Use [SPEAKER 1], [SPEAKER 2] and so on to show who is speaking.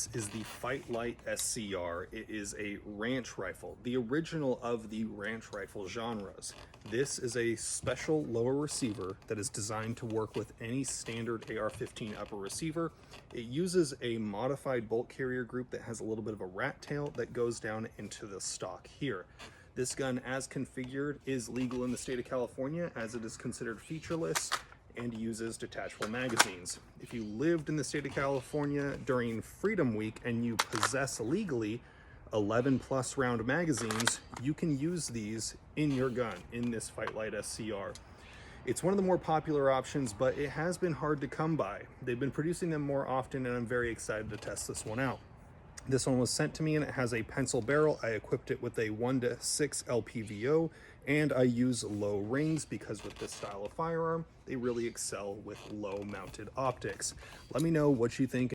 [SPEAKER 1] This is the Fightlite SCR. It is a ranch rifle, the original of the ranch rifle genres. This is a special lower receiver that is designed to work with any standard AR15 upper receiver. It uses a modified bolt carrier group that has a little bit of a rat tail that goes down into the stock here. This gun, as configured, is legal in the state of California as it is considered featureless and uses detachable magazines. If you lived in the state of California during Freedom Week and you possess legally 11 plus round magazines, you can use these in your gun in this Fightlite SCR. It's one of the more popular options, but it has been hard to come by. They've been producing them more often, and I'm very excited to test this one out. This one was sent to me and it has a pencil barrel. I equipped it with a 1:6 LPVO, and I use low rings because with this style of firearm, they really excel with low mounted optics. Let me know what you think